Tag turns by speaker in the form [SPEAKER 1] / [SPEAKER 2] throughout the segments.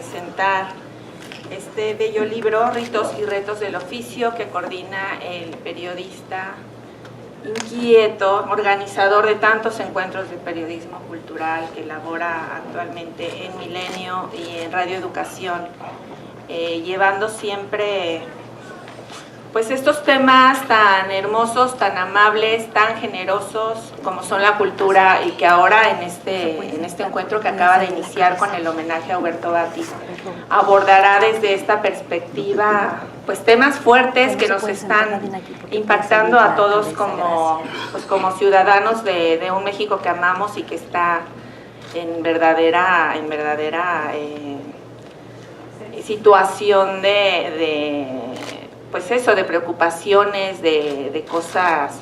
[SPEAKER 1] presentar este bello libro, Ritos y Retos del Oficio, que coordina el periodista inquieto, organizador de tantos encuentros de periodismo cultural que elabora actualmente en Milenio y en Radio Educación, llevando siempre pues estos temas tan hermosos, tan amables, tan generosos como son la cultura, y que ahora en este encuentro que acaba de iniciar con el homenaje a Huberto Batis abordará desde esta perspectiva pues temas fuertes que nos están impactando a todos como ciudadanos de un México que amamos y que está en verdadera situación pues eso, de preocupaciones, de cosas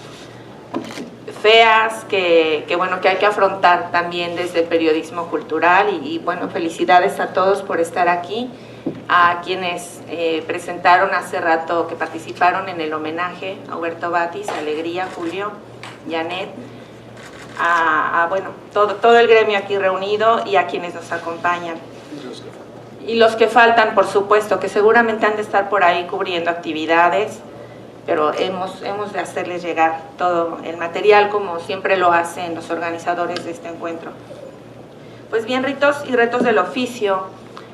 [SPEAKER 1] feas que hay que afrontar también desde el periodismo cultural. Y bueno, felicidades a todos por estar aquí, a quienes presentaron hace rato, que participaron en el homenaje a Huberto Batis, Alegría, Julio, Janet, bueno, todo el gremio aquí reunido y a quienes nos acompañan. Y los que faltan, por supuesto, que seguramente han de estar por ahí cubriendo actividades, pero hemos de hacerles llegar todo el material como siempre lo hacen los organizadores de este encuentro. Pues bien, Ritos y Retos del Oficio,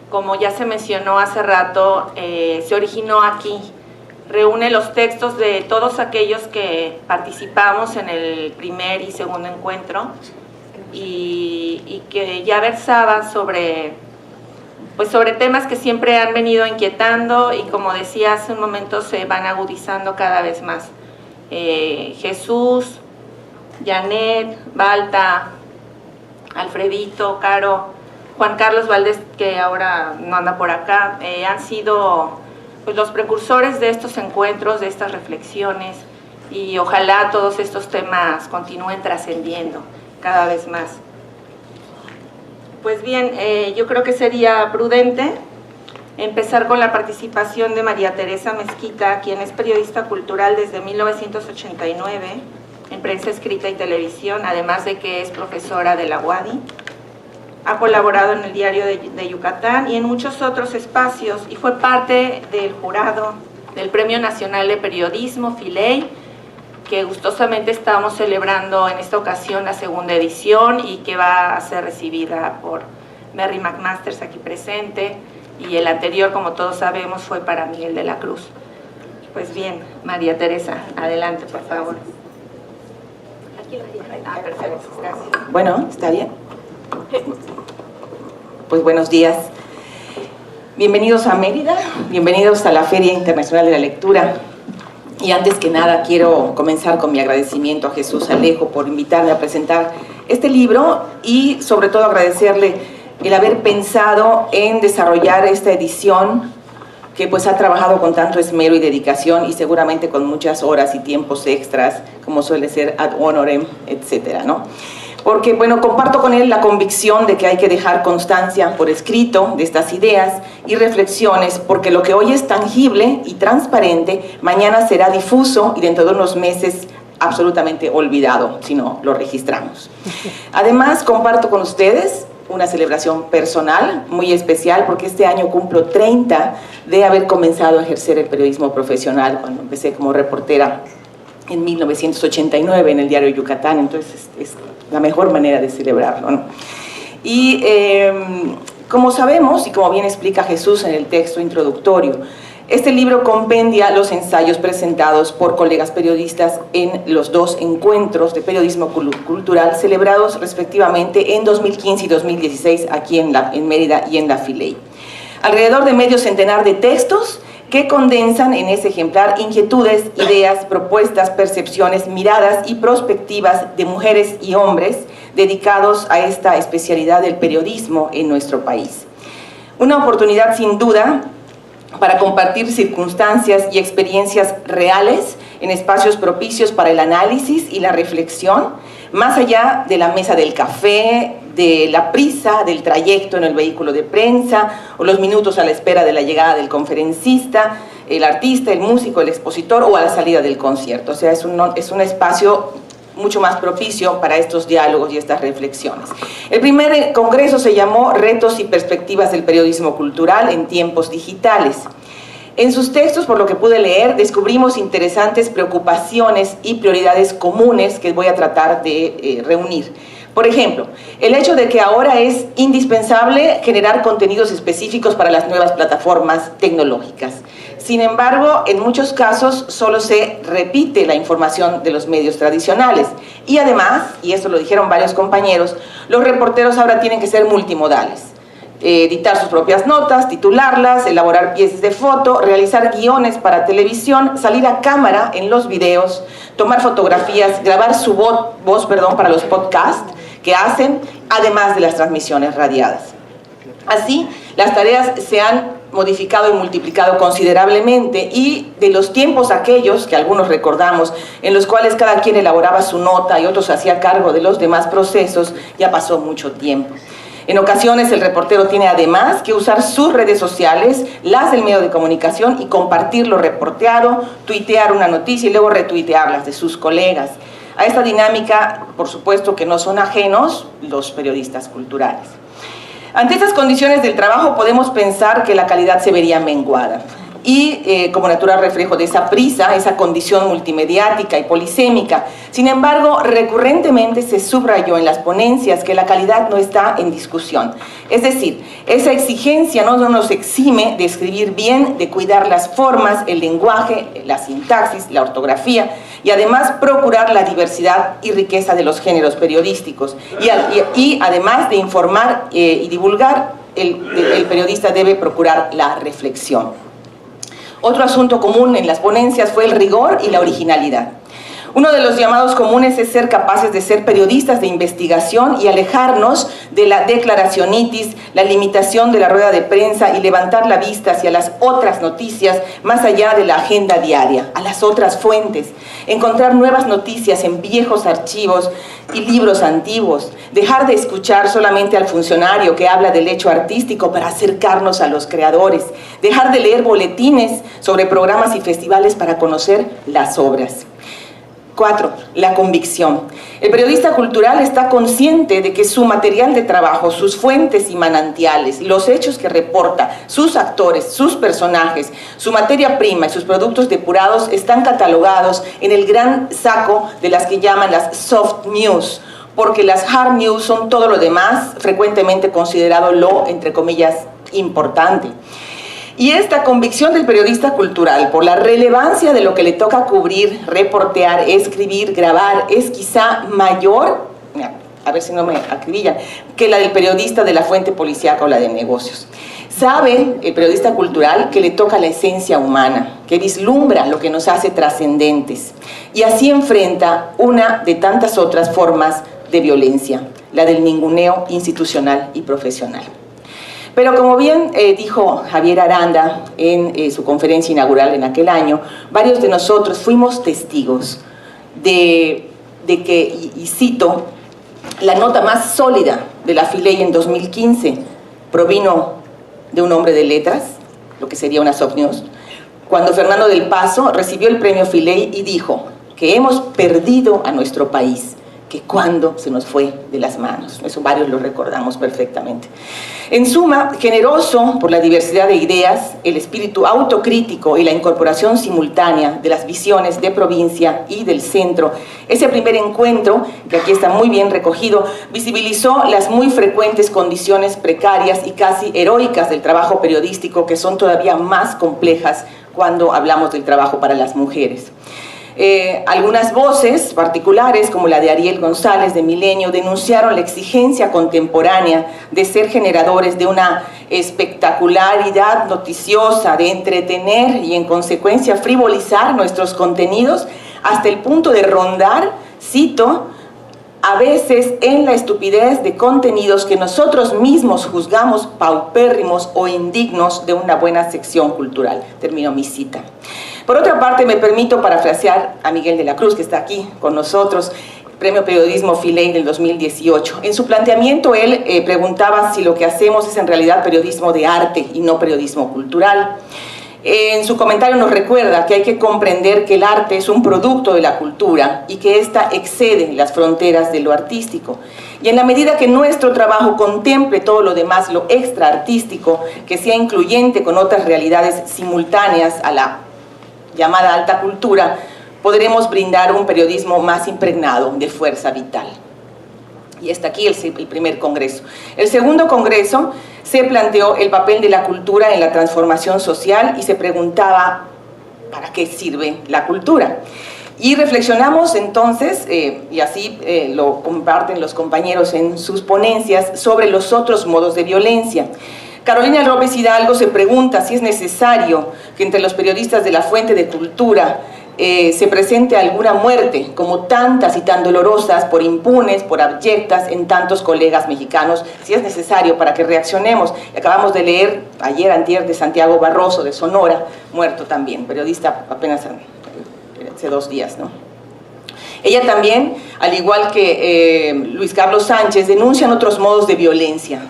[SPEAKER 1] como ya se mencionó hace rato, se originó aquí. Reúne los textos de todos aquellos que participamos en el primer y segundo encuentro y que ya versaban sobre temas que siempre han venido inquietando y, como decía hace un momento, se van agudizando cada vez más. Jesús, Janet, Balta, Alfredito, Caro, Juan Carlos Valdés, que ahora no anda por acá, han sido pues los precursores de estos encuentros, de estas reflexiones, y ojalá todos estos temas continúen trascendiendo cada vez más. Pues bien, yo creo que sería prudente empezar con la participación de María Teresa Mezquita, quien es periodista cultural desde 1989 en prensa escrita y televisión, además de que es profesora de la UADY. Ha colaborado en el Diario de Yucatán y en muchos otros espacios, y fue parte del jurado del Premio Nacional de Periodismo, FILEI, que gustosamente estamos celebrando en esta ocasión la segunda edición y que va a ser recibida por Mary McMasters aquí presente, y el anterior, como todos sabemos, fue para Miguel de la Cruz. Pues bien, María Teresa, adelante, por favor. Perfecto, gracias.
[SPEAKER 2] Bueno, ¿está bien? Pues buenos días. Bienvenidos a Mérida, bienvenidos a la Feria Internacional de la Lectura. Y antes que nada quiero comenzar con mi agradecimiento a Jesús Alejo por invitarme a presentar este libro, y sobre todo agradecerle el haber pensado en desarrollar esta edición que pues ha trabajado con tanto esmero y dedicación, y seguramente con muchas horas y tiempos extras, como suele ser ad honorem, etcétera, ¿no? Porque, bueno, comparto con él la convicción de que hay que dejar constancia por escrito de estas ideas y reflexiones, porque lo que hoy es tangible y transparente, mañana será difuso y dentro de unos meses absolutamente olvidado si no lo registramos. Además, comparto con ustedes una celebración personal muy especial, porque este año cumplo 30 de haber comenzado a ejercer el periodismo profesional, cuando empecé como reportera en 1989 en el Diario Yucatán. Entonces es la mejor manera de celebrarlo, ¿no? Y como sabemos, y como bien explica Jesús en el texto introductorio, este libro compendia los ensayos presentados por colegas periodistas en los dos encuentros de periodismo cultural celebrados respectivamente en 2015 y 2016 aquí en Mérida y en la FILEI. Alrededor de medio centenar de textos que condensan en ese ejemplar inquietudes, ideas, propuestas, percepciones, miradas y perspectivas de mujeres y hombres dedicados a esta especialidad del periodismo en nuestro país. Una oportunidad sin duda para compartir circunstancias y experiencias reales en espacios propicios para el análisis y la reflexión, más allá de la mesa del café, de la prisa del trayecto en el vehículo de prensa o los minutos a la espera de la llegada del conferencista, el artista, el músico, el expositor o a la salida del concierto. O sea, es un espacio mucho más propicio para estos diálogos y estas reflexiones. El primer congreso se llamó Retos y perspectivas del periodismo cultural en tiempos digitales. En sus textos, por lo que pude leer, descubrimos interesantes preocupaciones y prioridades comunes que voy a tratar de reunir. Por ejemplo, el hecho de que ahora es indispensable generar contenidos específicos para las nuevas plataformas tecnológicas. Sin embargo, en muchos casos solo se repite la información de los medios tradicionales. Y además, y esto lo dijeron varios compañeros, los reporteros ahora tienen que ser multimodales. Editar sus propias notas, titularlas, elaborar piezas de foto, realizar guiones para televisión, salir a cámara en los videos, tomar fotografías, grabar su voz para los podcasts que hacen, además de las transmisiones radiadas. Así, las tareas se han modificado y multiplicado considerablemente, y de los tiempos aquellos, que algunos recordamos, en los cuales cada quien elaboraba su nota y otros se hacía cargo de los demás procesos, ya pasó mucho tiempo. En ocasiones el reportero tiene además que usar sus redes sociales, las del medio de comunicación, y compartir lo reporteado, tuitear una noticia y luego retuitearlas de sus colegas. A esta dinámica, por supuesto que no son ajenos los periodistas culturales. Ante estas condiciones del trabajo podemos pensar que la calidad se vería menguada. Y como natural reflejo de esa prisa, esa condición multimediática y polisémica. Sin embargo, recurrentemente se subrayó en las ponencias que la calidad no está en discusión. Es decir, esa exigencia no nos exime de escribir bien, de cuidar las formas, el lenguaje, la sintaxis, la ortografía, y además procurar la diversidad y riqueza de los géneros periodísticos. Y además de informar y divulgar, el periodista debe procurar la reflexión. Otro asunto común en las ponencias fue el rigor y la originalidad. Uno de los llamados comunes es ser capaces de ser periodistas de investigación y alejarnos de la declaracionitis, la limitación de la rueda de prensa, y levantar la vista hacia las otras noticias más allá de la agenda diaria, a las otras fuentes, encontrar nuevas noticias en viejos archivos y libros antiguos, dejar de escuchar solamente al funcionario que habla del hecho artístico para acercarnos a los creadores, dejar de leer boletines sobre programas y festivales para conocer las obras. 4. La convicción. El periodista cultural está consciente de que su material de trabajo, sus fuentes y manantiales, los hechos que reporta, sus actores, sus personajes, su materia prima y sus productos depurados están catalogados en el gran saco de las que llaman las soft news, porque las hard news son todo lo demás, frecuentemente considerado lo, entre comillas, importante. Y esta convicción del periodista cultural por la relevancia de lo que le toca cubrir, reportear, escribir, grabar, es quizá mayor, a ver si no me acribillan, que la del periodista de la fuente policíaca o la de negocios. Sabe el periodista cultural que le toca la esencia humana, que vislumbra lo que nos hace trascendentes, y así enfrenta una de tantas otras formas de violencia, la del ninguneo institucional y profesional. Pero como bien dijo Javier Aranda en su conferencia inaugural en aquel año, varios de nosotros fuimos testigos de que, y cito, la nota más sólida de la Filey en 2015 provino de un hombre de letras, lo que sería una soft news, cuando Fernando del Paso recibió el premio Filey y dijo que hemos perdido a nuestro país, que cuando se nos fue de las manos. Eso varios lo recordamos perfectamente. En suma, generoso por la diversidad de ideas, el espíritu autocrítico y la incorporación simultánea de las visiones de provincia y del centro, ese primer encuentro, que aquí está muy bien recogido, visibilizó las muy frecuentes condiciones precarias y casi heroicas del trabajo periodístico, que son todavía más complejas cuando hablamos del trabajo para las mujeres. Algunas voces particulares, como la de Ariel González de Milenio, denunciaron la exigencia contemporánea de ser generadores de una espectacularidad noticiosa, de entretener y en consecuencia frivolizar nuestros contenidos hasta el punto de rondar, cito, a veces en la estupidez de contenidos que nosotros mismos juzgamos paupérrimos o indignos de una buena sección cultural. Termino mi cita. Por otra parte, me permito parafrasear a Miguel de la Cruz, que está aquí con nosotros, Premio Periodismo Filey del 2018. En su planteamiento, él preguntaba si lo que hacemos es en realidad periodismo de arte y no periodismo cultural. En su comentario nos recuerda que hay que comprender que el arte es un producto de la cultura y que ésta excede las fronteras de lo artístico. Y en la medida que nuestro trabajo contemple todo lo demás, lo extraartístico, que sea incluyente con otras realidades simultáneas a la llamada alta cultura, podremos brindar un periodismo más impregnado de fuerza vital. Y está aquí el primer congreso. El segundo congreso se planteó el papel de la cultura en la transformación social y se preguntaba ¿para qué sirve la cultura? Y reflexionamos entonces, y así lo comparten los compañeros en sus ponencias, sobre los otros modos de violencia. Carolina López Hidalgo se pregunta si es necesario que entre los periodistas de la fuente de cultura se presente alguna muerte, como tantas y tan dolorosas, por impunes, por abyectas en tantos colegas mexicanos, si es necesario para que reaccionemos. Acabamos de leer ayer, antier, de Santiago Barroso, de Sonora, muerto también, periodista apenas hace 2 días, ¿no? Ella también, al igual que Luis Carlos Sánchez, denuncian otros modos de violencia,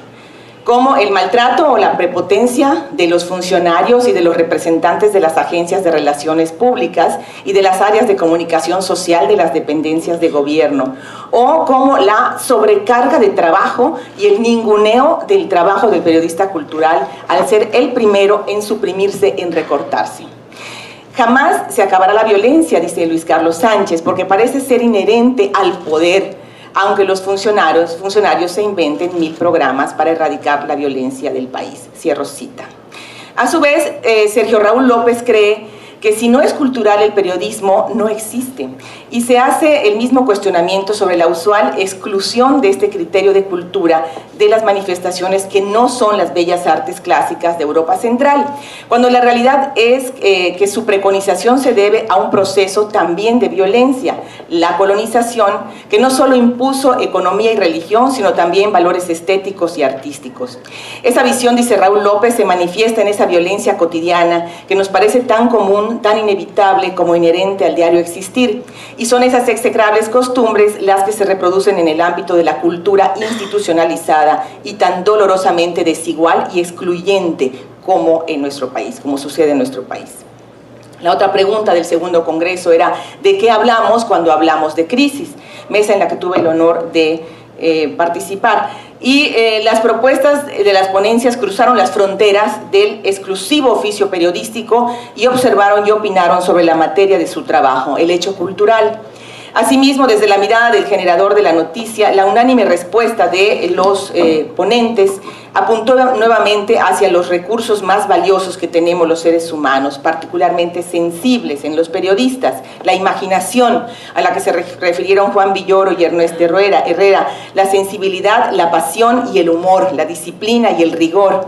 [SPEAKER 2] como el maltrato o la prepotencia de los funcionarios y de los representantes de las agencias de relaciones públicas y de las áreas de comunicación social de las dependencias de gobierno, o como la sobrecarga de trabajo y el ninguneo del trabajo del periodista cultural al ser el primero en suprimirse, en recortarse. Jamás se acabará la violencia, dice Luis Carlos Sánchez, porque parece ser inherente al poder, aunque los funcionarios se inventen 1000 programas para erradicar la violencia del país. Cierro cita. A su vez, Sergio Raúl López cree que si no es cultural el periodismo no existe, y se hace el mismo cuestionamiento sobre la usual exclusión de este criterio de cultura de las manifestaciones que no son las bellas artes clásicas de Europa Central, cuando la realidad es que su preconización se debe a un proceso también de violencia, la colonización, que no solo impuso economía y religión, sino también valores estéticos y artísticos. Esa visión, dice Raúl López, se manifiesta en esa violencia cotidiana que nos parece tan común, tan inevitable como inherente al diario existir, y son esas execrables costumbres las que se reproducen en el ámbito de la cultura institucionalizada y tan dolorosamente desigual y excluyente como en nuestro país, como sucede en nuestro país. La otra pregunta del segundo congreso era ¿de qué hablamos cuando hablamos de crisis? Mesa en la que tuve el honor de participar. Y las propuestas de las ponencias cruzaron las fronteras del exclusivo oficio periodístico y observaron y opinaron sobre la materia de su trabajo, el hecho cultural. Asimismo, desde la mirada del generador de la noticia, la unánime respuesta de los ponentes apuntó nuevamente hacia los recursos más valiosos que tenemos los seres humanos, particularmente sensibles en los periodistas, la imaginación, a la que se refirieron Juan Villoro y Ernesto Herrera, la sensibilidad, la pasión y el humor, la disciplina y el rigor.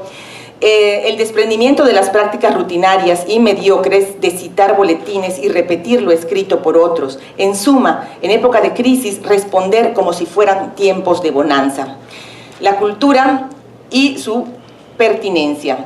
[SPEAKER 2] El desprendimiento de las prácticas rutinarias y mediocres de citar boletines y repetir lo escrito por otros. En suma, en época de crisis, responder como si fueran tiempos de bonanza. La cultura y su pertinencia.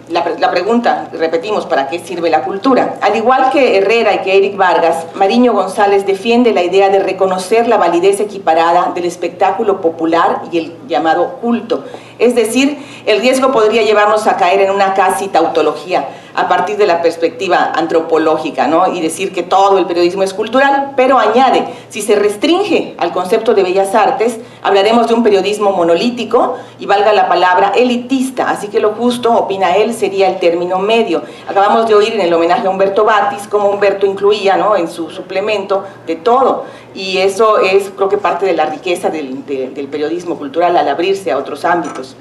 [SPEAKER 2] La pregunta, repetimos, ¿para qué sirve la cultura? Al igual que Herrera y que Eric Vargas, Mariño González defiende la idea de reconocer la validez equiparada del espectáculo popular y el llamado culto. Es decir, el riesgo podría llevarnos a caer en una casi tautología a partir de la perspectiva antropológica, ¿no? Y decir que todo el periodismo es cultural, pero añade, si se restringe al concepto de bellas artes, hablaremos de un periodismo monolítico y valga la palabra elitista, así que lo justo, opina él, sería el término medio. Acabamos de oír en el homenaje a Humberto Batis cómo Humberto incluía, ¿no?, en su suplemento de todo, y eso es, creo que, parte de la riqueza del periodismo cultural al abrirse a otros ámbitos.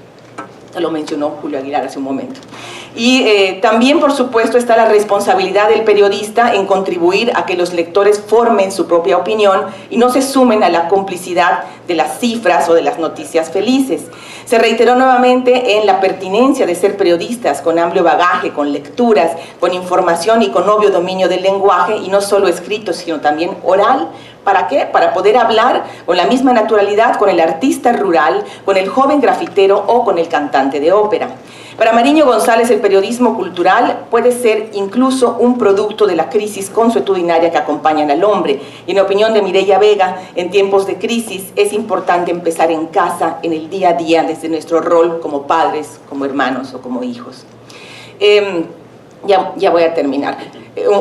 [SPEAKER 2] Lo mencionó Julio Aguilar hace un momento. Y también, por supuesto, está la responsabilidad del periodista en contribuir a que los lectores formen su propia opinión y no se sumen a la complicidad de las cifras o de las noticias felices. Se reiteró nuevamente en la pertinencia de ser periodistas con amplio bagaje, con lecturas, con información y con obvio dominio del lenguaje, y no solo escrito, sino también oral. ¿Para qué? Para poder hablar con la misma naturalidad con el artista rural, con el joven grafitero o con el cantante de ópera. Para Mariño González, el periodismo cultural puede ser incluso un producto de la crisis consuetudinaria que acompañan al hombre. Y en opinión de Mireya Vega, en tiempos de crisis es importante empezar en casa, en el día a día, desde nuestro rol como padres, como hermanos o como hijos. Ya voy a terminar.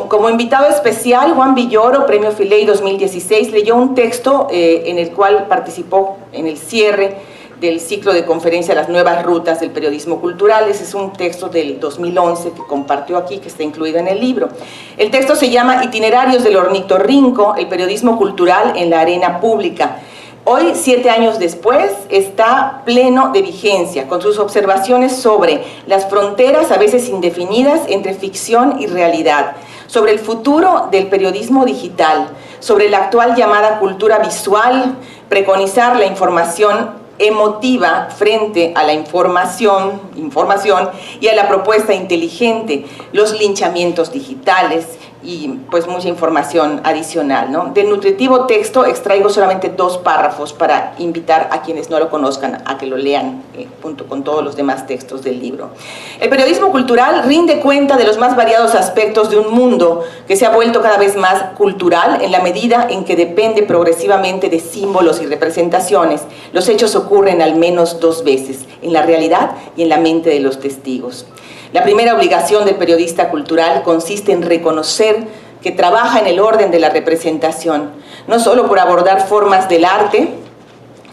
[SPEAKER 2] Como invitado especial, Juan Villoro, Premio Filey 2016, leyó un texto en el cual participó en el cierre del ciclo de conferencia Las nuevas rutas del periodismo cultural. Ese es un texto del 2011 que compartió aquí, que está incluido en el libro. El texto se llama Itinerarios del ornitorrinco, el periodismo cultural en la arena pública. Hoy, 7 años después, está pleno de vigencia, con sus observaciones sobre las fronteras a veces indefinidas entre ficción y realidad, sobre el futuro del periodismo digital, sobre la actual llamada cultura visual, preconizar la información emotiva frente a la información y a la propuesta inteligente, los linchamientos digitales y pues mucha información adicional, ¿no? Del nutritivo texto extraigo solamente 2 párrafos para invitar a quienes no lo conozcan a que lo lean junto con todos los demás textos del libro. El periodismo cultural rinde cuenta de los más variados aspectos de un mundo que se ha vuelto cada vez más cultural en la medida en que depende progresivamente de símbolos y representaciones. Los hechos ocurren al menos 2 veces, en la realidad y en la mente de los testigos. La primera obligación del periodista cultural consiste en reconocer que trabaja en el orden de la representación, no solo por abordar formas del arte,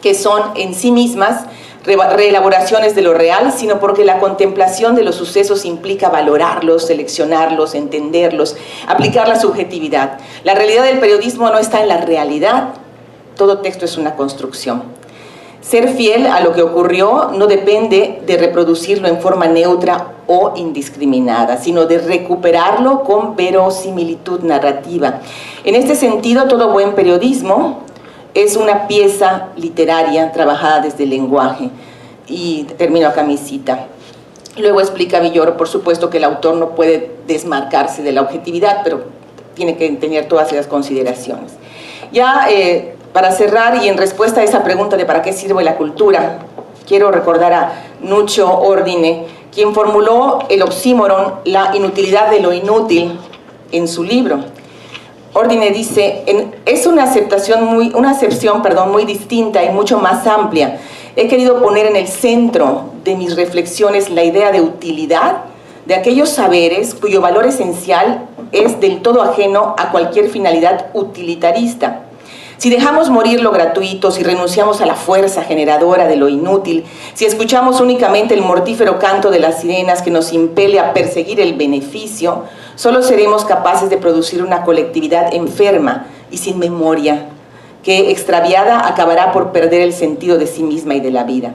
[SPEAKER 2] que son en sí mismas reelaboraciones de lo real, sino porque la contemplación de los sucesos implica valorarlos, seleccionarlos, entenderlos, aplicar la subjetividad. La realidad del periodismo no está en la realidad, todo texto es una construcción. Ser fiel a lo que ocurrió no depende de reproducirlo en forma neutra o indiscriminada, sino de recuperarlo con verosimilitud narrativa. En este sentido, todo buen periodismo es una pieza literaria trabajada desde el lenguaje. Y termino acá mi cita. Luego explica Villoro, por supuesto, que el autor no puede desmarcarse de la objetividad, pero tiene que tener todas esas consideraciones. Ya para cerrar y en respuesta a esa pregunta de ¿para qué sirve la cultura?, quiero recordar a Nuccio Ordine, quien formuló el oxímoron la inutilidad de lo inútil en su libro. Ordine dice, es una acepción muy distinta y mucho más amplia. He querido poner en el centro de mis reflexiones la idea de utilidad de aquellos saberes cuyo valor esencial es del todo ajeno a cualquier finalidad utilitarista. Si dejamos morir lo gratuito, si renunciamos a la fuerza generadora de lo inútil, si escuchamos únicamente el mortífero canto de las sirenas que nos impele a perseguir el beneficio, solo seremos capaces de producir una colectividad enferma y sin memoria, que extraviada acabará por perder el sentido de sí misma y de la vida.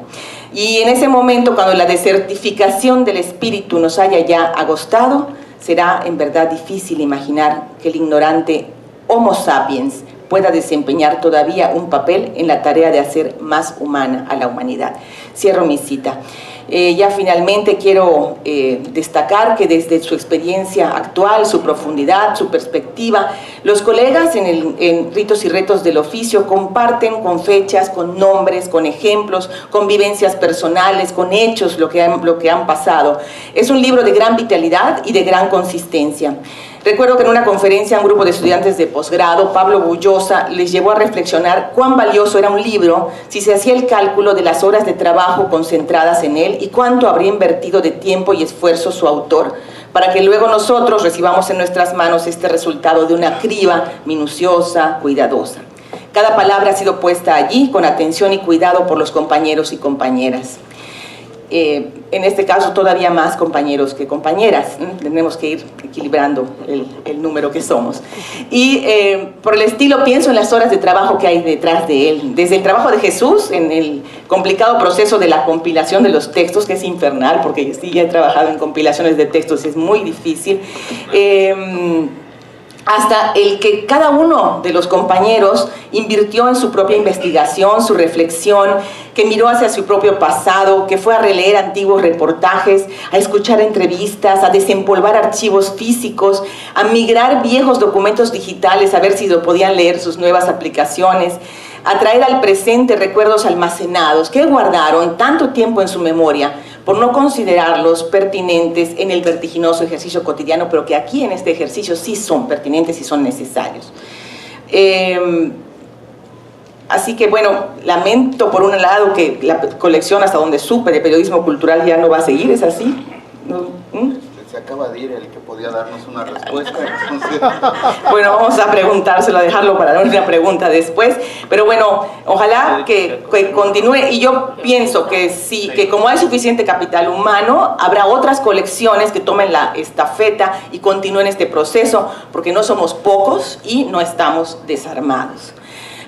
[SPEAKER 2] Y en ese momento, cuando la desertificación del espíritu nos haya ya agostado, será en verdad difícil imaginar que el ignorante Homo sapiens pueda desempeñar todavía un papel en la tarea de hacer más humana a la humanidad. Cierro mi cita. Ya finalmente quiero destacar que desde su experiencia actual, su profundidad, su perspectiva, los colegas en Ritos y Retos del Oficio comparten con fechas, con nombres, con ejemplos, con vivencias personales, con hechos lo que han pasado. Es un libro de gran vitalidad y de gran consistencia. Recuerdo que en una conferencia a un grupo de estudiantes de posgrado, Pablo Bullosa les llevó a reflexionar cuán valioso era un libro si se hacía el cálculo de las horas de trabajo concentradas en él y cuánto habría invertido de tiempo y esfuerzo su autor para que luego nosotros recibamos en nuestras manos este resultado de una criba minuciosa, cuidadosa. Cada palabra ha sido puesta allí con atención y cuidado por los compañeros y compañeras. En este caso todavía más compañeros que compañeras, tenemos que ir equilibrando el número que somos. Y por el estilo pienso en las horas de trabajo que hay detrás de él, desde el trabajo de Jesús en el complicado proceso de la compilación de los textos, que es infernal, porque sí, ya he trabajado en compilaciones de textos y es muy difícil, hasta el que cada uno de los compañeros invirtió en su propia investigación, su reflexión, que miró hacia su propio pasado, que fue a releer antiguos reportajes, a escuchar entrevistas, a desempolvar archivos físicos, a migrar viejos documentos digitales, a ver si lo podían leer sus nuevas aplicaciones, a traer al presente recuerdos almacenados que guardaron tanto tiempo en su memoria, por no considerarlos pertinentes en el vertiginoso ejercicio cotidiano, pero que aquí en este ejercicio sí son pertinentes y son necesarios. Así que bueno, lamento por un lado que la colección, hasta donde supe, de periodismo cultural ya no va a seguir, ¿es así? ¿No?
[SPEAKER 3] se acaba de ir el que podía darnos una respuesta. Entonces...
[SPEAKER 2] Bueno, vamos a preguntárselo, a dejarlo para una pregunta después. Pero bueno, ojalá que continúe. Y yo pienso que sí, que como hay suficiente capital humano, habrá otras colecciones que tomen la estafeta y continúen este proceso, porque no somos pocos y no estamos desarmados.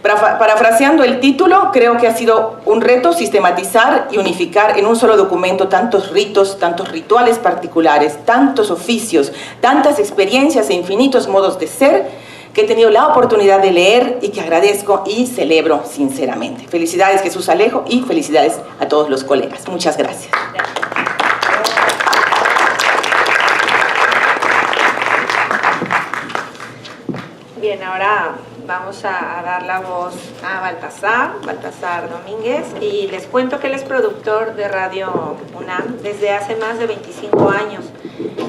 [SPEAKER 2] Parafraseando el título, creo que ha sido un reto sistematizar y unificar en un solo documento tantos ritos, tantos rituales particulares, tantos oficios, tantas experiencias e infinitos modos de ser que he tenido la oportunidad de leer y que agradezco y celebro sinceramente. Felicidades, Jesús Alejo, y felicidades a todos los colegas. Muchas gracias.
[SPEAKER 1] Bien, ahora vamos a dar la voz a Baltasar Domínguez, y les cuento que él es productor de Radio UNAM desde hace más de 25 años.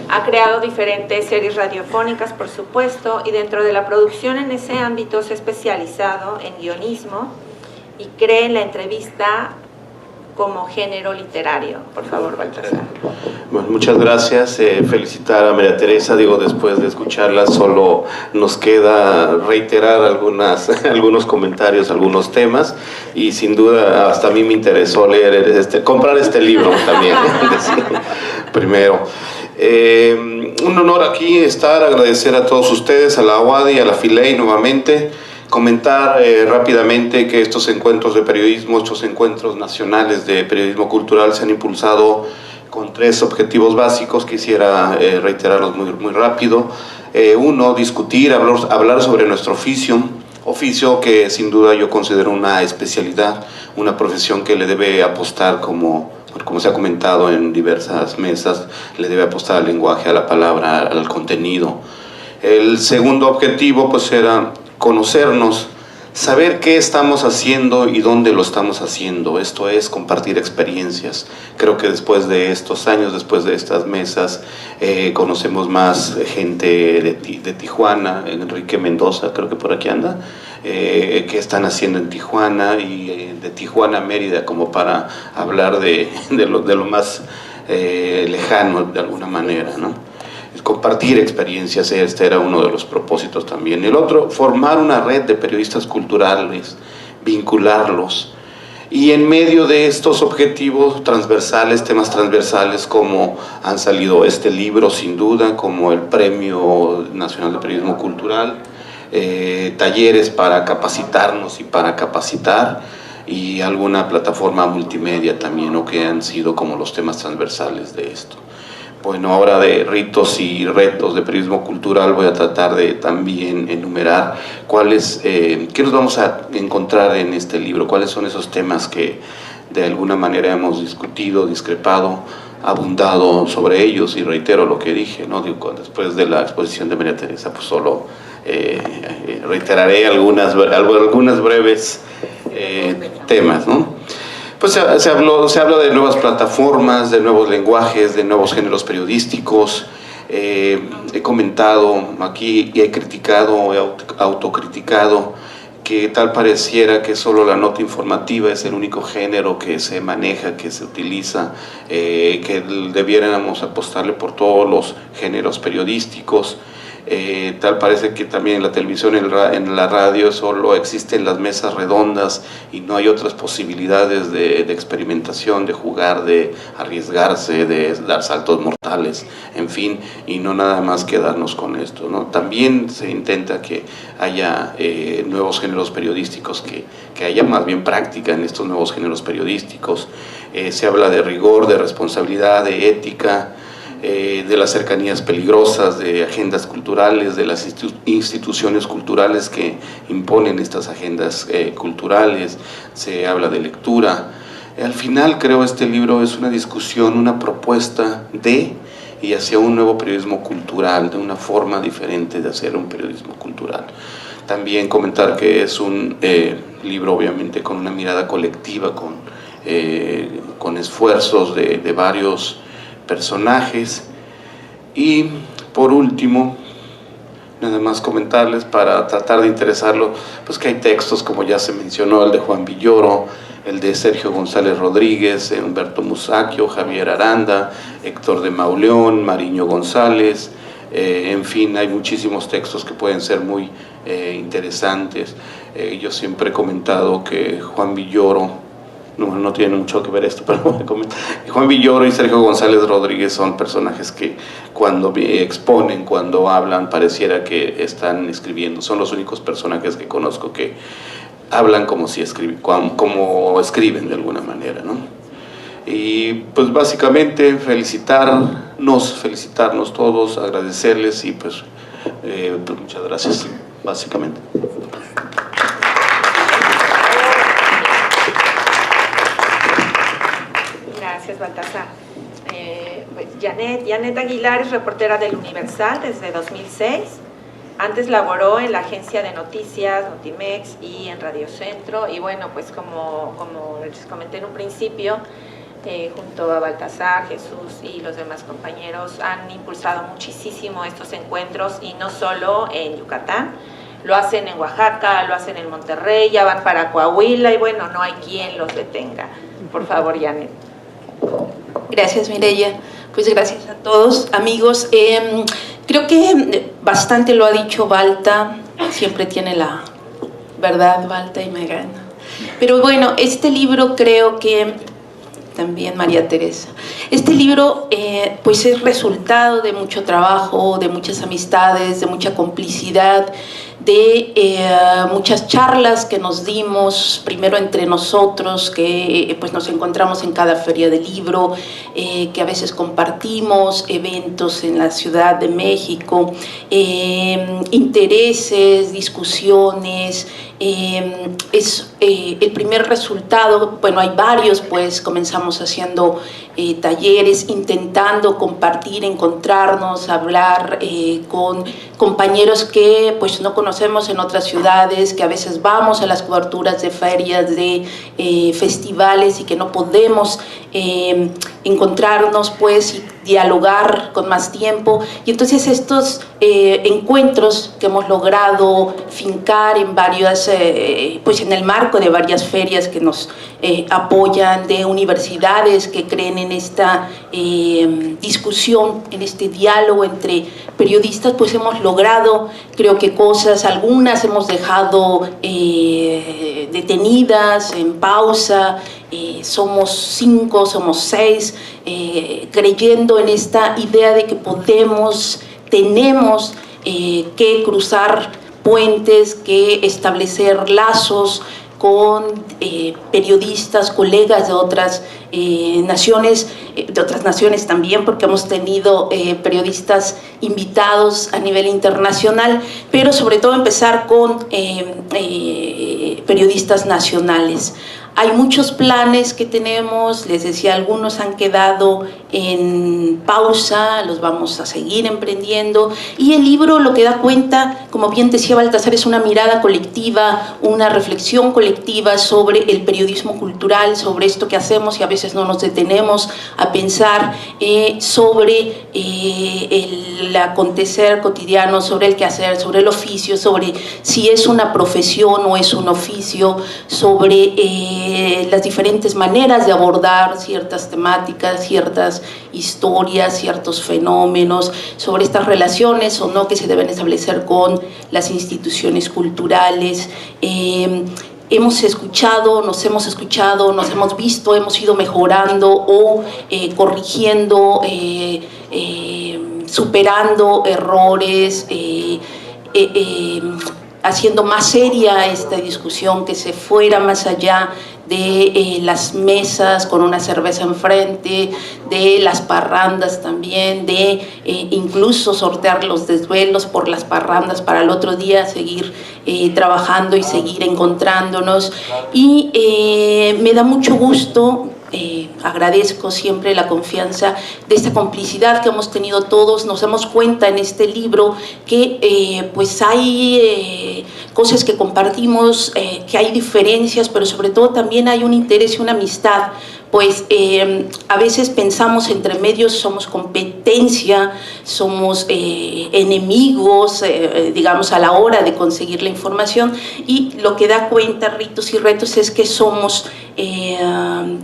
[SPEAKER 1] Ha creado diferentes series radiofónicas, por supuesto, y dentro de la producción en ese ámbito se ha especializado en guionismo y cree en la entrevista como género literario. Por favor, Baltasar.
[SPEAKER 4] Bueno, muchas gracias. Felicitar a María Teresa. Después de escucharla, solo nos queda reiterar algunos comentarios, algunos temas, y sin duda hasta a mí me interesó comprar este libro también. Primero, un honor aquí estar, agradecer a todos ustedes, a la UADY, a la FILEI nuevamente. Comentar rápidamente que estos encuentros de periodismo, estos encuentros nacionales de periodismo cultural se han impulsado con 3 objetivos básicos. Quisiera reiterarlos muy rápido. Uno, discutir, hablar sobre nuestro oficio que sin duda yo considero una especialidad, una profesión que le debe apostar, como se ha comentado en diversas mesas, le debe apostar al lenguaje, a la palabra, al contenido. El segundo objetivo pues era conocernos, saber qué estamos haciendo y dónde lo estamos haciendo. Esto es compartir experiencias. Creo que después de estos años, después de estas mesas, conocemos más gente de Tijuana. Enrique Mendoza, creo que por aquí anda, qué están haciendo en Tijuana, y de Tijuana a Mérida, como para hablar de lo más lejano de alguna manera, ¿no? Compartir experiencias, este era uno de los propósitos también. El otro, formar una red de periodistas culturales, vincularlos, y en medio de estos objetivos transversales, temas transversales, como han salido este libro sin duda, como el Premio Nacional de Periodismo Cultural, talleres para capacitarnos y para capacitar, y alguna plataforma multimedia también, o que han sido como los temas transversales de esto. Bueno, ahora de ritos y retos de periodismo cultural voy a tratar de también enumerar qué nos vamos a encontrar en este libro, cuáles son esos temas que de alguna manera hemos discutido, discrepado, abundado sobre ellos, y reitero lo que dije, ¿no? Después de la exposición de María Teresa, pues solo reiteraré algunas breves temas, ¿no? Pues se habla de nuevas plataformas, de nuevos lenguajes, de nuevos géneros periodísticos. He comentado aquí y he criticado, he autocriticado, que tal pareciera que solo la nota informativa es el único género que se maneja, que se utiliza, que debiéramos apostarle por todos los géneros periodísticos. Tal parece que también en la televisión, en la radio, solo existen las mesas redondas y no hay otras posibilidades de experimentación, de jugar, de arriesgarse, de dar saltos mortales, en fin, y no nada más quedarnos con esto, ¿no? También se intenta que haya nuevos géneros periodísticos, que haya más bien práctica en estos nuevos géneros periodísticos. Se habla de rigor, de responsabilidad, de ética, de las cercanías peligrosas, de agendas culturales, de las instituciones culturales que imponen estas agendas culturales. Se habla de lectura. Al final creo este libro es una discusión, una propuesta y hacia un nuevo periodismo cultural, de una forma diferente de hacer un periodismo cultural. También comentar que es un libro obviamente con una mirada colectiva, con esfuerzos de varios personajes. Y por último, nada más comentarles para tratar de interesarlo, pues que hay textos como ya se mencionó, el de Juan Villoro, el de Sergio González Rodríguez, Humberto Musacchio, Javier Aranda, Héctor de Mauleón, Mariño González, en fin, hay muchísimos textos que pueden ser muy interesantes. Yo siempre he comentado que Juan Villoro, no tiene mucho que ver esto, pero voy a comentar. Juan Villoro y Sergio González Rodríguez son personajes que cuando exponen, cuando hablan, pareciera que están escribiendo. Son los únicos personajes que conozco que hablan como escriben de alguna manera, ¿no? Y pues básicamente felicitarnos todos, agradecerles y pues muchas gracias, básicamente.
[SPEAKER 1] Gracias, Baltasar. Janet Aguilar es reportera del Universal desde 2006. Antes laboró en la agencia de noticias, Notimex, y en Radio Centro. Y bueno, pues como les comenté en un principio, junto a Baltasar, Jesús y los demás compañeros, han impulsado muchísimo estos encuentros, y no solo en Yucatán. Lo hacen en Oaxaca, lo hacen en Monterrey, ya van para Coahuila, y bueno, no hay quien los detenga. Por favor, Janet.
[SPEAKER 5] Gracias, Mireya. Pues gracias a todos, amigos. Creo que bastante lo ha dicho Balta, siempre tiene la verdad, Balta, y me gana. Pero bueno, este libro creo que, también María Teresa, este libro pues es resultado de mucho trabajo, de muchas amistades, de mucha complicidad, de muchas charlas que nos dimos, primero entre nosotros, que pues nos encontramos en cada feria del libro, que a veces compartimos eventos en la Ciudad de México, intereses, discusiones. Es el primer resultado, bueno, hay varios, pues comenzamos haciendo talleres, intentando compartir, encontrarnos, hablar con compañeros que pues no conocemos en otras ciudades, que a veces vamos a las coberturas de ferias, de festivales, y que no podemos encontrarnos pues y dialogar con más tiempo. Y entonces estos encuentros que hemos logrado fincar en varias, pues en el marco de varias ferias que nos apoyan, de universidades que creen en esta discusión, en este diálogo entre periodistas, pues hemos logrado, creo que cosas, algunas hemos dejado detenidas, en pausa. Somos 5, somos 6, creyendo en esta idea de que tenemos que cruzar puentes, que establecer lazos con periodistas, colegas de otras naciones también, porque hemos tenido periodistas invitados a nivel internacional, pero sobre todo empezar con periodistas nacionales. Hay muchos planes que tenemos, les decía, algunos han quedado en pausa, los vamos a seguir emprendiendo, y el libro lo que da cuenta, como bien decía Baltasar, es una mirada colectiva, una reflexión colectiva sobre el periodismo cultural, sobre esto que hacemos y a veces no nos detenemos a pensar sobre el acontecer cotidiano, sobre el quehacer, sobre el oficio, sobre si es una profesión o es un oficio, sobre las diferentes maneras de abordar ciertas temáticas, ciertas historias, ciertos fenómenos, sobre estas relaciones o no que se deben establecer con las instituciones culturales. Hemos escuchado, nos hemos visto, hemos ido mejorando o corrigiendo, superando errores, haciendo más seria esta discusión, que se fuera más allá de las mesas con una cerveza enfrente, de las parrandas también, de incluso sortear los desvelos por las parrandas para el otro día seguir trabajando y seguir encontrándonos. Y me da mucho gusto, agradezco siempre la confianza de esta complicidad que hemos tenido todos. Nos damos cuenta en este libro que pues hay cosas que compartimos, que hay diferencias, pero sobre todo también hay un interés y una amistad pues a veces pensamos entre medios, somos competencia, somos enemigos, digamos, a la hora de conseguir la información, y lo que da cuenta Ritos y Retos es que somos,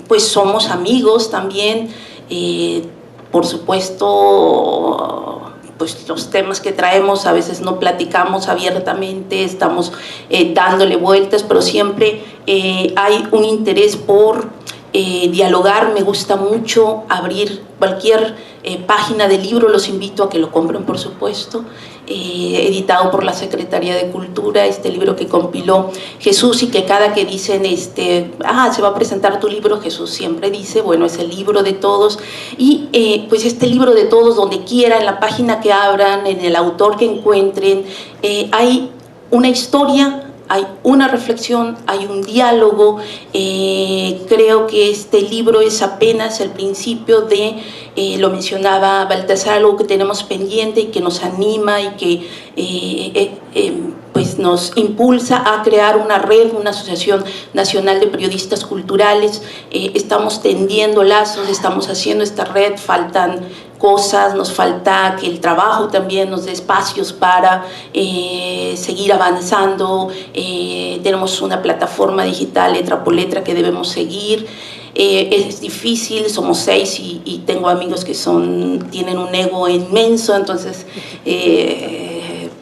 [SPEAKER 5] pues somos amigos también, por supuesto. Pues los temas que traemos a veces no platicamos abiertamente, estamos dándole vueltas, pero siempre hay un interés por dialogar. Me gusta mucho abrir cualquier página de libro, los invito a que lo compren, por supuesto, editado por la Secretaría de Cultura, este libro que compiló Jesús, y que cada que dicen, se va a presentar tu libro, Jesús siempre dice, bueno, es el libro de todos, y pues este libro de todos, donde quiera, en la página que abran, en el autor que encuentren, hay una historia, hay una reflexión, hay un diálogo. Creo que este libro es apenas el principio de, lo mencionaba Baltasar, algo que tenemos pendiente y que nos anima y que pues nos impulsa a crear una red, una asociación nacional de periodistas culturales. Estamos tendiendo lazos, estamos haciendo esta red, faltan cosas, nos falta que el trabajo también nos dé espacios para seguir avanzando. Tenemos una plataforma digital, letra por letra, que debemos seguir. Es difícil, somos 6 y tengo amigos que tienen un ego inmenso, entonces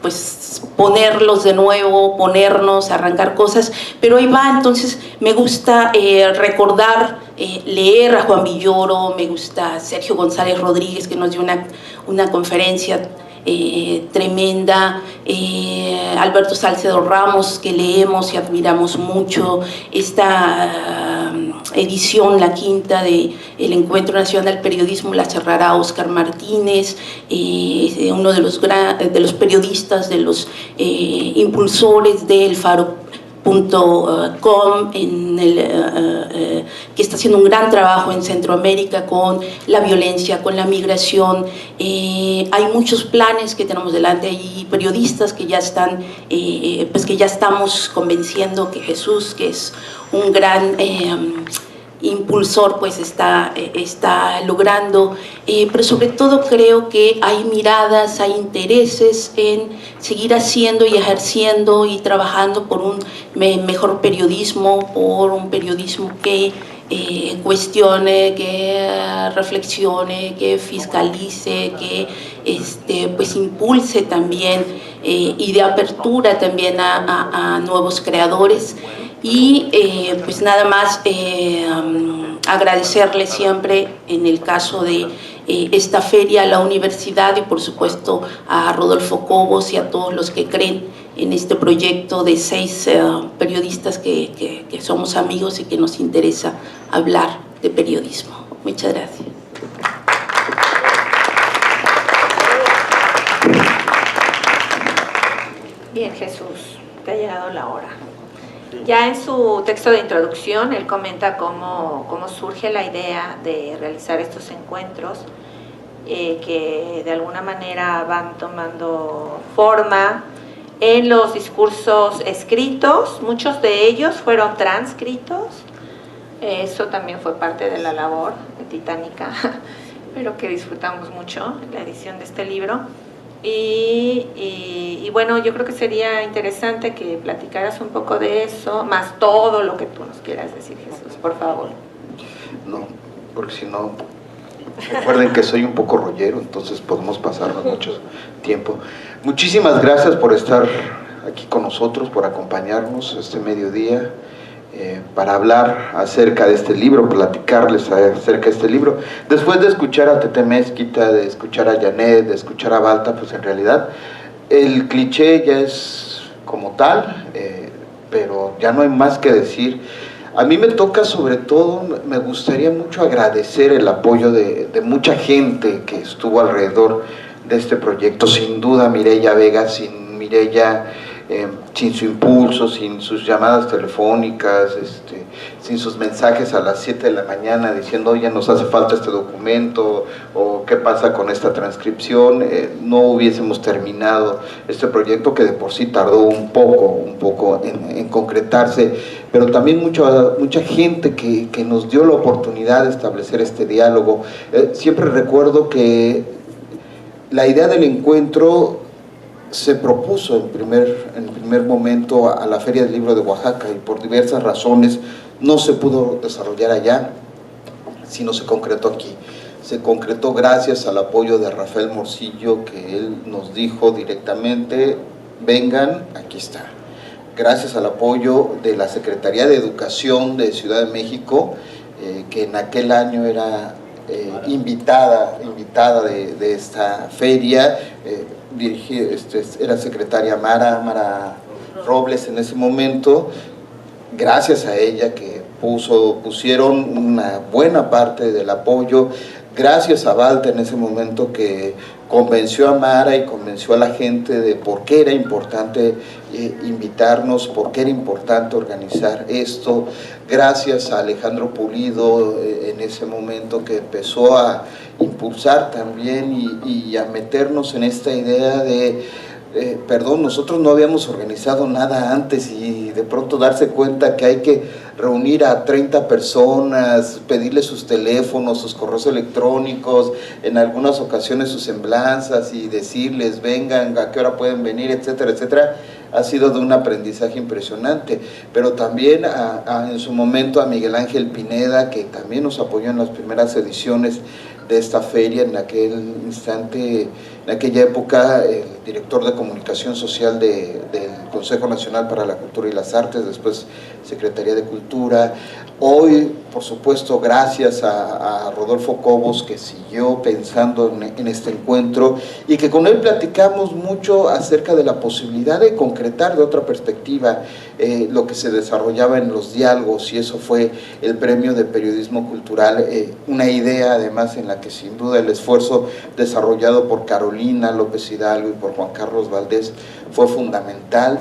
[SPEAKER 5] pues ponerlos de nuevo, ponernos, arrancar cosas, pero ahí va. Entonces me gusta recordar, leer a Juan Villoro, me gusta Sergio González Rodríguez, que nos dio una conferencia tremenda, Alberto Salcedo Ramos, que leemos y admiramos mucho, esta edición, la quinta de el Encuentro Nacional del Periodismo, la cerrará Óscar Martínez, uno de los periodistas, de los impulsores del Faro.com, que está haciendo un gran trabajo en Centroamérica con la violencia, con la migración. Hay muchos planes que tenemos delante, hay periodistas que ya están, pues que ya estamos convenciendo que Jesús, que es un gran impulsor, pues está logrando, pero sobre todo creo que hay miradas, hay intereses en seguir haciendo y ejerciendo y trabajando por un mejor periodismo, por un periodismo que cuestione, que reflexione, que fiscalice, que pues impulse también y de apertura también a nuevos creadores. Y pues nada más agradecerle siempre, en el caso de esta feria, a la universidad y por supuesto a Rodolfo Cobos y a todos los que creen en este proyecto de 6 periodistas que somos amigos y que nos interesa hablar de periodismo. Muchas gracias.
[SPEAKER 1] Bien, Jesús, te ha llegado la hora. Ya en su texto de introducción, él comenta cómo surge la idea de realizar estos encuentros, que de alguna manera van tomando forma en los discursos escritos. Muchos de ellos fueron transcritos. Eso también fue parte de la labor titánica, pero que disfrutamos mucho, la edición de este libro. Y bueno, yo creo que sería interesante que platicaras un poco de eso, más todo lo que tú nos quieras decir, Jesús, por favor.
[SPEAKER 3] No, porque si no, recuerden que soy un poco rollero, entonces podemos pasarnos mucho tiempo. Muchísimas gracias por estar aquí con nosotros, por acompañarnos este mediodía, para hablar acerca de este libro, platicarles acerca de este libro. Después de escuchar a Tete Mezquita, de escuchar a Janet, de escuchar a Balta, pues en realidad el cliché ya es como tal, pero ya no hay más que decir. A mí me toca, sobre todo, me gustaría mucho agradecer el apoyo de mucha gente que estuvo alrededor de este proyecto. Sin duda Mireya Vega, sin Mireya sin su impulso, sin sus llamadas telefónicas, sin sus mensajes a las 7 de la mañana diciendo, oye, nos hace falta este documento, o qué pasa con esta transcripción, no hubiésemos terminado este proyecto, que de por sí tardó un poco en concretarse, pero también mucha gente que nos dio la oportunidad de establecer este diálogo. Siempre recuerdo que la idea del encuentro se propuso en primer momento a la Feria del Libro de Oaxaca, y por diversas razones no se pudo desarrollar allá, sino se concretó aquí. Se concretó gracias al apoyo de Rafael Morcillo, que él nos dijo directamente, vengan, aquí está. Gracias al apoyo de la Secretaría de Educación de Ciudad de México, que en aquel año era invitada de esta feria, era secretaria Mara Robles en ese momento. Gracias a ella que pusieron una buena parte del apoyo, gracias a Walter en ese momento que convenció a Mara y convenció a la gente de por qué era importante invitarnos, por qué era importante organizar esto, gracias a Alejandro Pulido en ese momento que empezó a impulsar también y a meternos en esta idea de nosotros no habíamos organizado nada antes, y de pronto darse cuenta que hay que reunir a 30 personas, pedirles sus teléfonos, sus correos electrónicos, en algunas ocasiones sus semblanzas, y decirles vengan, a qué hora pueden venir, etcétera, etcétera, ha sido de un aprendizaje impresionante. Pero también en su momento a Miguel Ángel Pineda, que también nos apoyó en las primeras ediciones de esta feria, en aquel instante, en aquella época, el director de Comunicación Social del Consejo Nacional para la Cultura y las Artes, después Secretaría de Cultura. Hoy, por supuesto, gracias a Rodolfo Cobos, que siguió pensando en este encuentro, y que con él platicamos mucho acerca de la posibilidad de concretar de otra perspectiva lo que se desarrollaba en los diálogos, y eso fue el Premio de Periodismo Cultural, una idea además en la que sin duda el esfuerzo desarrollado por Carolina López Hidalgo y por Juan Carlos Valdés fue fundamental.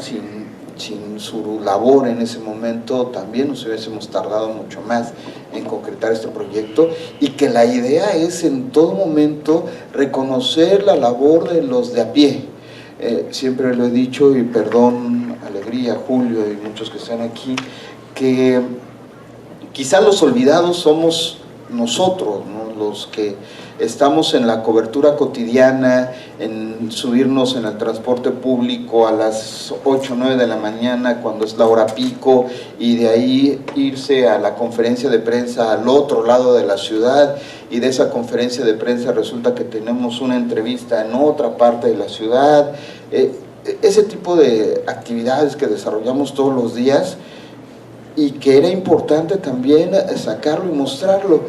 [SPEAKER 3] Sin su labor en ese momento también nos hubiésemos tardado mucho más en concretar este proyecto, y que la idea es en todo momento reconocer la labor de los de a pie. Siempre lo he dicho, y perdón, Alegría, Julio y muchos que están aquí, que quizá los olvidados somos nosotros, ¿no? Los que estamos en la cobertura cotidiana, en subirnos en el transporte público a las 8 o 9 de la mañana cuando es la hora pico, y de ahí irse a la conferencia de prensa al otro lado de la ciudad, y de esa conferencia de prensa resulta que tenemos una entrevista en otra parte de la ciudad. Ese tipo de actividades que desarrollamos todos los días, y que era importante también sacarlo y mostrarlo.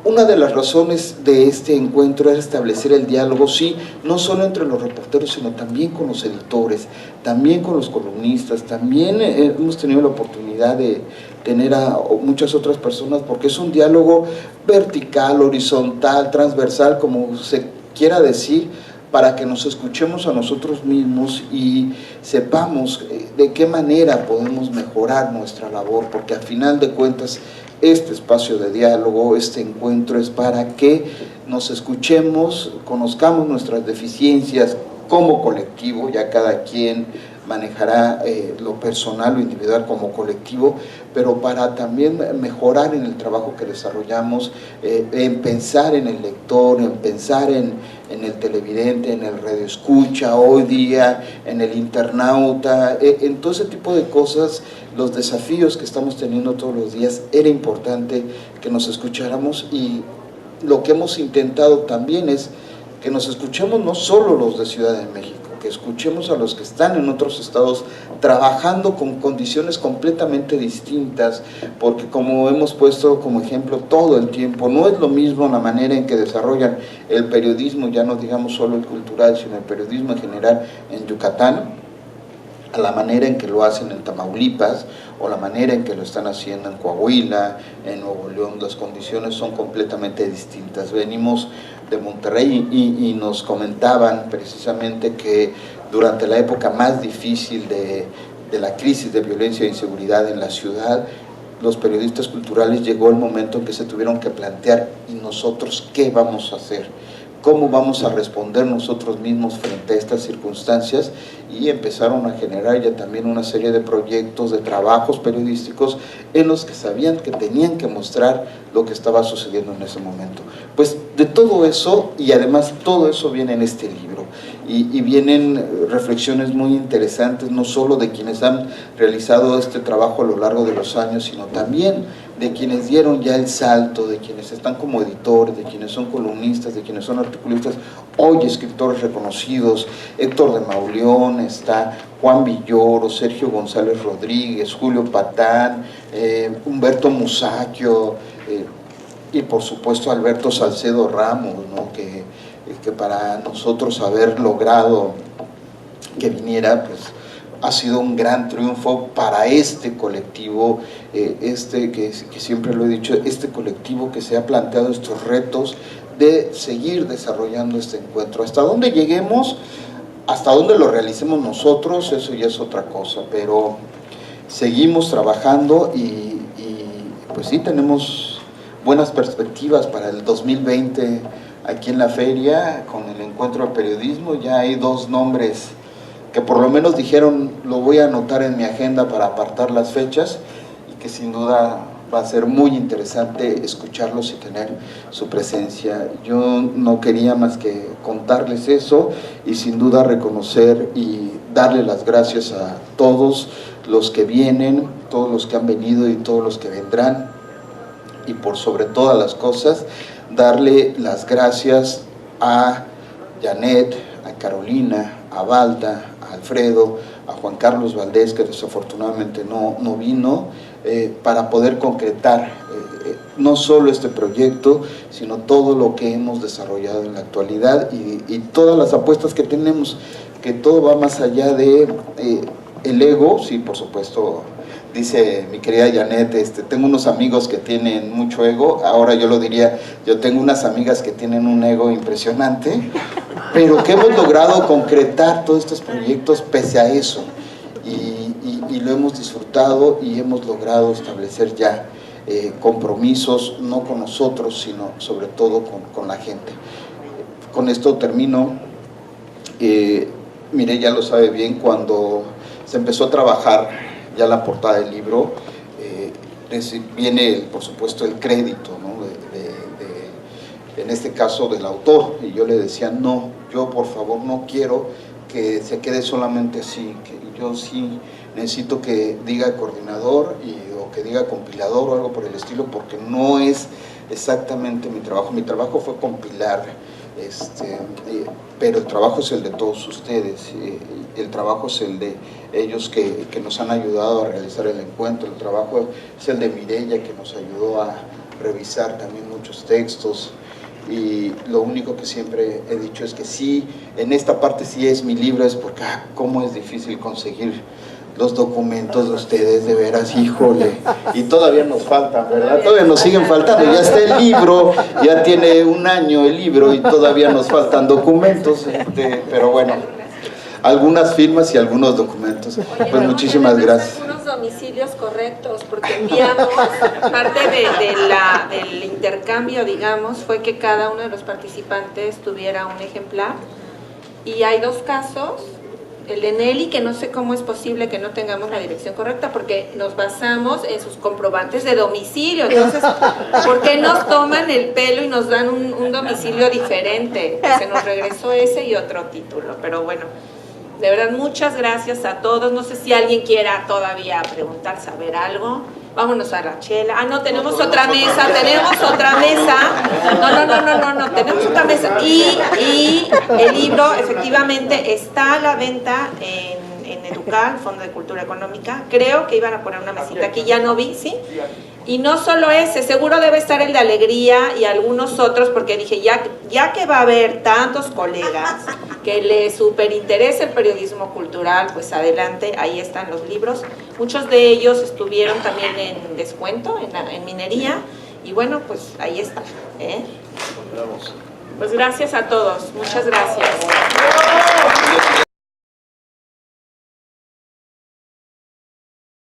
[SPEAKER 3] Una de las razones de este encuentro era establecer el diálogo, sí, no solo entre los reporteros, sino también con los editores, también con los columnistas, también hemos tenido la oportunidad de tener a muchas otras personas, porque es un diálogo vertical, horizontal, transversal, como se quiera decir, para que nos escuchemos a nosotros mismos y sepamos de qué manera podemos mejorar nuestra labor, porque al final de cuentas este espacio de diálogo, este encuentro es para que nos escuchemos, conozcamos nuestras deficiencias como colectivo, ya cada quien manejará lo personal o individual como colectivo, pero para también mejorar en el trabajo que desarrollamos, en pensar en el lector, en pensar en el televidente, en el radioescucha, hoy día, en el internauta, en todo ese tipo de cosas, los desafíos que estamos teniendo todos los días, era importante que nos escucháramos, y lo que hemos intentado también es que nos escuchemos no solo los de Ciudad de México, que escuchemos a los que están en otros estados trabajando con condiciones completamente distintas, porque como hemos puesto como ejemplo todo el tiempo, no es lo mismo la manera en que desarrollan el periodismo, ya no digamos solo el cultural, sino el periodismo en general en Yucatán, a la manera en que lo hacen en Tamaulipas o la manera en que lo están haciendo en Coahuila, en Nuevo León. Las condiciones son completamente distintas. Venimos de Monterrey y nos comentaban precisamente que durante la época más difícil de la crisis de violencia e inseguridad en la ciudad, los periodistas culturales llegó el momento en que se tuvieron que plantear: ¿y nosotros qué vamos a hacer? ¿Cómo vamos a responder nosotros mismos frente a estas circunstancias? Y empezaron a generar ya también una serie de proyectos, de trabajos periodísticos en los que sabían que tenían que mostrar lo que estaba sucediendo en ese momento. Pues de todo eso, y además todo eso viene en este libro, y vienen reflexiones muy interesantes, no solo de quienes han realizado este trabajo a lo largo de los años, sino también de quienes dieron ya el salto, de quienes están como editores, de quienes son columnistas, de quienes son articulistas, hoy escritores reconocidos. Héctor de Mauleón, está Juan Villoro, Sergio González Rodríguez, Julio Patán, Humberto Musacchio, y por supuesto Alberto Salcedo Ramos, ¿no? que para nosotros haber logrado que viniera, pues ha sido un gran triunfo para este colectivo, que siempre lo he dicho, este colectivo que se ha planteado estos retos de seguir desarrollando este encuentro. Hasta dónde lleguemos, hasta dónde lo realicemos nosotros, eso ya es otra cosa, pero seguimos trabajando y pues sí, tenemos buenas perspectivas para el 2020 aquí en la feria con el encuentro de periodismo. Ya hay 2 nombres que por lo menos dijeron: lo voy a anotar en mi agenda para apartar las fechas, y que sin duda va a ser muy interesante escucharlos y tener su presencia. Yo no quería más que contarles eso y sin duda reconocer y darle las gracias a todos los que vienen, todos los que han venido y todos los que vendrán, y por sobre todas las cosas darle las gracias a Janet, a Carolina, a Valda, a Alfredo, a Juan Carlos Valdés, que desafortunadamente no vino, para poder concretar no solo este proyecto, sino todo lo que hemos desarrollado en la actualidad y todas las apuestas que tenemos, que todo va más allá de el ego. Sí, por supuesto, dice mi querida Janet, tengo unos amigos que tienen mucho ego. Ahora yo lo diría, yo tengo unas amigas que tienen un ego impresionante, pero que hemos logrado concretar todos estos proyectos pese a eso, y lo hemos disfrutado y hemos logrado establecer ya compromisos, no con nosotros, sino sobre todo con la gente. Con esto termino. Mireya ya lo sabe bien, cuando se empezó a trabajar ya la portada del libro, viene por supuesto el crédito, ¿no? En este caso del autor, y yo le decía: no, yo por favor no quiero que se quede solamente así, que yo sí necesito que diga coordinador o que diga compilador o algo por el estilo, porque no es exactamente mi trabajo fue compilar, pero el trabajo es el de todos ustedes, el trabajo es el de ellos que nos han ayudado a realizar el encuentro, el trabajo es el de Mireya, que nos ayudó a revisar también muchos textos, y lo único que siempre he dicho es que sí, en esta parte sí es mi libro, es porque cómo es difícil conseguir los documentos de ustedes, de veras, híjole, y todavía nos faltan, ¿verdad? Todavía nos siguen faltando, ya está el libro, ya tiene 1 año el libro y todavía nos faltan documentos, pero bueno, algunas firmas y algunos documentos.
[SPEAKER 1] Oye,
[SPEAKER 3] pues muchísimas gracias.
[SPEAKER 1] Algunos domicilios correctos, porque enviamos, parte del intercambio, digamos, fue que cada uno de los participantes tuviera un ejemplar, y hay 2 casos. El de Nelly, que no sé cómo es posible que no tengamos la dirección correcta, porque nos basamos en sus comprobantes de domicilio. Entonces, ¿por qué nos toman el pelo y nos dan un domicilio diferente? Se nos regresó ese y otro título. Pero bueno, de verdad, muchas gracias a todos. No sé si alguien quiera todavía preguntar, saber algo. Vámonos a la chela. No, tenemos otra mesa, tenemos otra mesa. No, tenemos otra mesa. Y el libro efectivamente está a la venta en Educal, Fondo de Cultura Económica. Creo que iban a poner una mesita aquí, ya no vi, ¿sí? Y no solo ese, seguro debe estar el de Alegría y algunos otros, porque dije, ya ya que va a haber tantos colegas que les superinteresa el periodismo cultural, pues adelante, ahí están los libros. Muchos de ellos estuvieron también en descuento en minería, y bueno, pues ahí está. Pues gracias a todos, muchas gracias.